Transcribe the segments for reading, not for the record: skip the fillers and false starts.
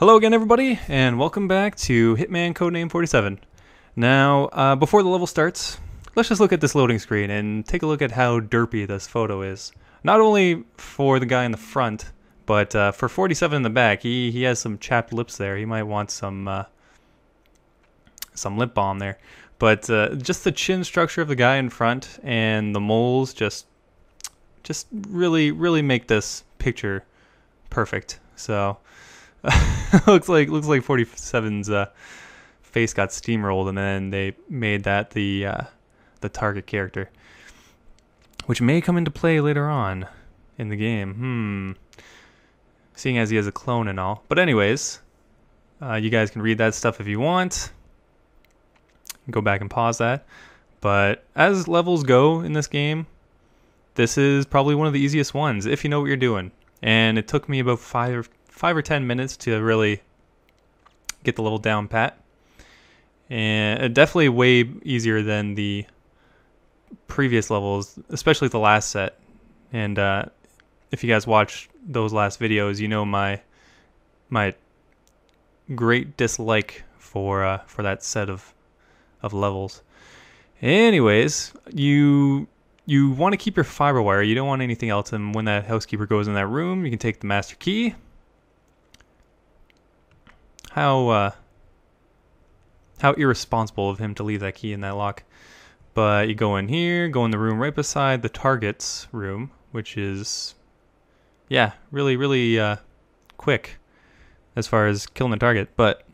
Hello again, everybody, and welcome back to Hitman Codename 47. Now, before the level starts, let's just look at this loading screen and take a look at how derpy this photo is. Not only for the guy in the front, but for 47 in the back. He has some chapped lips there. He might want some lip balm there. But just the chin structure of the guy in front and the moles just really make this picture perfect. So. looks like 47's face got steamrolled, and then they made that the target character, which may come into play later on in the game. Seeing as he has a clone and all. But anyways, you guys can read that stuff if you want. Go back and pause that. But as levels go in this game, this is probably one of the easiest ones if you know what you're doing. And it took me about 5 or 10 minutes to really get the level down pat, and definitely way easier than the previous levels, especially the last set. And if you guys watch those last videos, you know my great dislike for that set of levels. Anyways, you want to keep your fiber wire. You don't want anything else. And when that housekeeper goes in that room, you can take the master key. How irresponsible of him to leave that key in that lock. But you go in here, go in the room right beside the target's room, which is, yeah, really quick as far as killing the target. But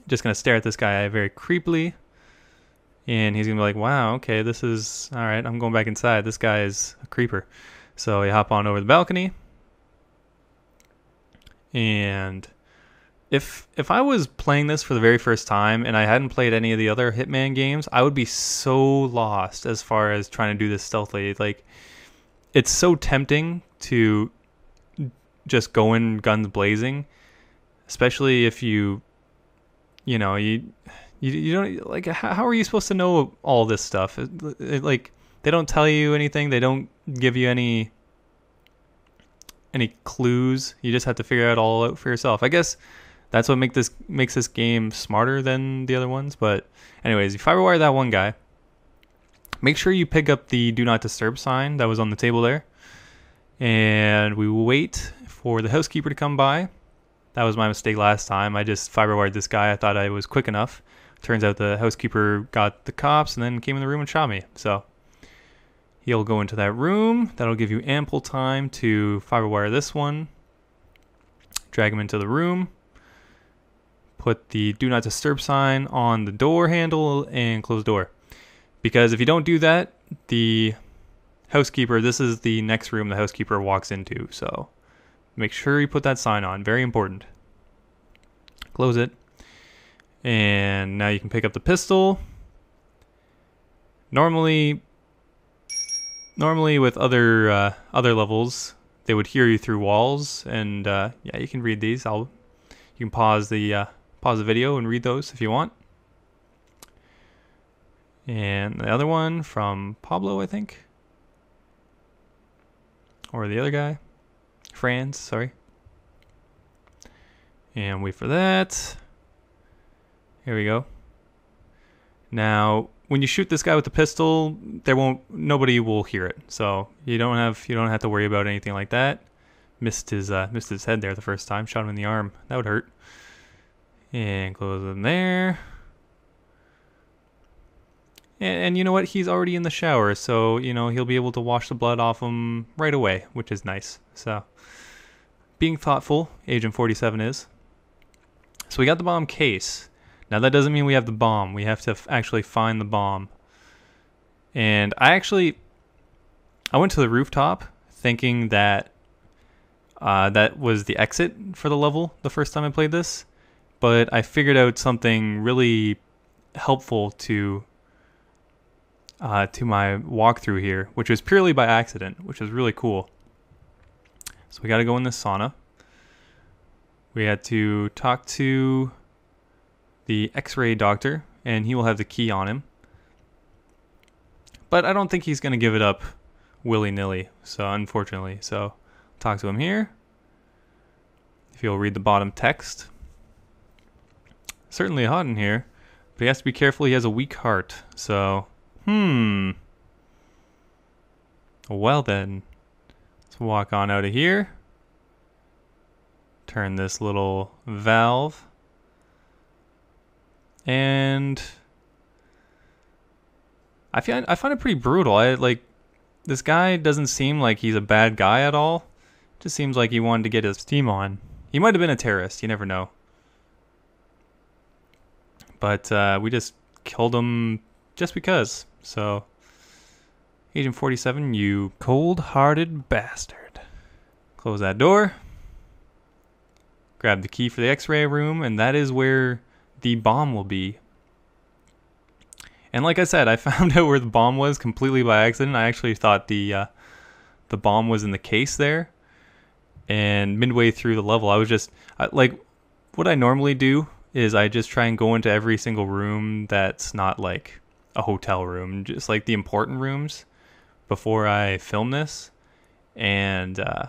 just going to stare at this guy very creepily. And he's going to be like, wow, okay, this is, all right, I'm going back inside. This guy is a creeper. So you hop on over the balcony. And if I was playing this for the very first time and I hadn't played any of the other Hitman games, I would be so lost as far as trying to do this stealthily. Like, it's so tempting to just go in guns blazing, especially if you don't, like, how are you supposed to know all this stuff? Like, they don't tell you anything. They don't give you any clues. You just have to figure it all out for yourself. I guess that's what makes this game smarter than the other ones. But anyways, you fiber wire that one guy. Make sure you pick up the do not disturb sign that was on the table there. And we wait for the housekeeper to come by. That was my mistake last time. I just fiber wired this guy. I thought I was quick enough. Turns out the housekeeper got the cops and then came in the room and shot me. So he'll go into that room. That'll give you ample time to fiber wire this one. Drag him into the room. Put the do not disturb sign on the door handle and close the door. Because if you don't do that, the housekeeper, this is the next room the housekeeper walks into. So make sure you put that sign on. Very important. Close it. And now you can pick up the pistol. Normally with other levels, they would hear you through walls. And yeah, you can read these. You can pause the video and read those if you want. And the other one from Pablo, I think. Or the other guy. Franz, sorry. And wait for that. Here we go. Now, when you shoot this guy with the pistol, nobody will hear it. So you don't have to worry about anything like that. Missed his head there the first time. Shot him in the arm. That would hurt. And close him there. And you know what? He's already in the shower, so he'll be able to wash the blood off him right away, which is nice. So being thoughtful, Agent 47 is. So we got the bomb case. Now that doesn't mean we have the bomb. We have to actually find the bomb. And I went to the rooftop thinking that that was the exit for the level the first time I played this. But I figured out something really helpful to my walkthrough here, which was purely by accident, which is really cool. So we got to go in the sauna. We had to talk to the X-ray doctor, and he will have the key on him. But I don't think he's going to give it up willy-nilly, so unfortunately. So talk to him here. if you'll read the bottom text. Certainly hot in here, but he has to be careful. He has a weak heart, so well then, let's walk on out of here. Turn this little valve, and I find it pretty brutal. This guy doesn't seem like he's a bad guy at all. Just seems like he wanted to get his steam on. He might have been a terrorist. You never know. But we just killed him just because. So, Agent 47, you cold-hearted bastard. Close that door. Grab the key for the X-ray room, and that is where the bomb will be. And like I said, I found out where the bomb was completely by accident. I actually thought the bomb was in the case there. And midway through the level, I was just what I normally do is I just try and go into every single room that's not like a hotel room, just like the important rooms before I film this. And I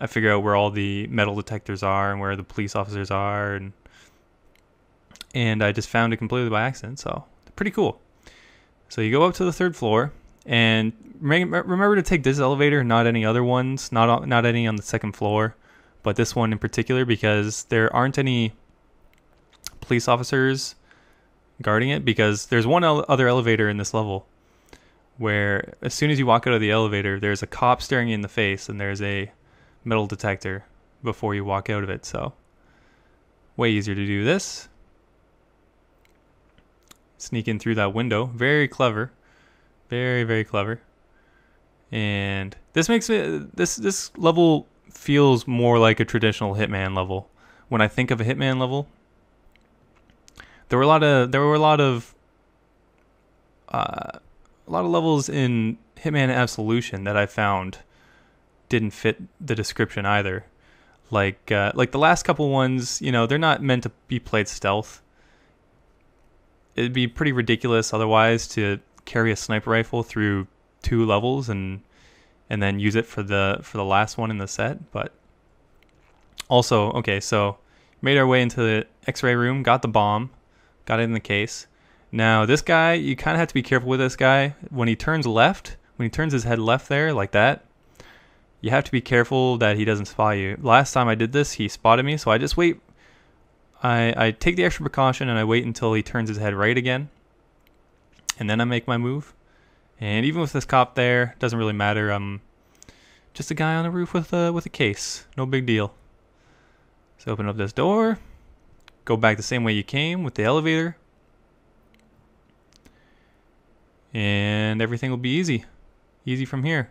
figure out where all the metal detectors are and where the police officers are, and I just found it completely by accident, so pretty cool. So you go up to the 3rd floor, and remember to take this elevator, not any other ones, not any on the 2nd floor, but this one in particular, because there aren't any police officers guarding it, because there's one other elevator in this level where as soon as you walk out of the elevator, there's a cop staring you in the face, and there's a metal detector before you walk out of it. So way easier to do this. Sneak in through that window. Very clever. Very, very clever. And this makes it, this level feels more like a traditional Hitman level. When I think of a Hitman level, there were a lot of levels in Hitman Absolution that I found didn't fit the description either. Like the last couple ones, they're not meant to be played stealth. It'd be pretty ridiculous otherwise to carry a sniper rifle through 2 levels and then use it for the last one in the set. But also, okay, so made our way into the X-ray room, got the bomb, got it in the case. Now this guy, you kind of have to be careful with this guy. When he turns his head left there like that, you have to be careful that he doesn't spot you. Last time I did this, he spotted me, so I just wait. I take the extra precaution and I wait until he turns his head right again, and then I make my move. And even with this cop there, doesn't really matter. I'm just a guy on the roof with a case. No big deal. So open up this door, go back the same way you came with the elevator, and everything will be easy. Easy from here.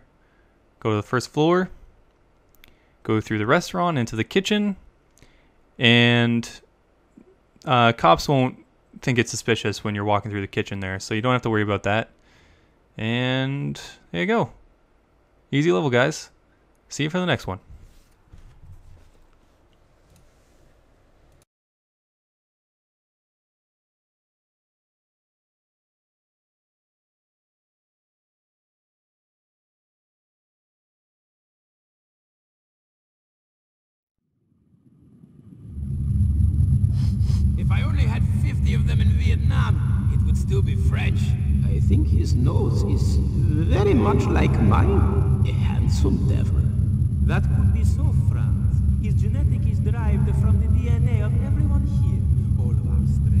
Go to the 1st floor, go through the restaurant into the kitchen, and cops won't think it's suspicious when you're walking through the kitchen there, so you don't have to worry about that. And there you go. Easy level, guys. See you for the next one. If I only had 50 of them in Vietnam, it would still be fresh. I think his nose is very much like mine. A handsome devil. That could be so, Franz. His genetic is derived from the DNA of everyone here. All of our strength.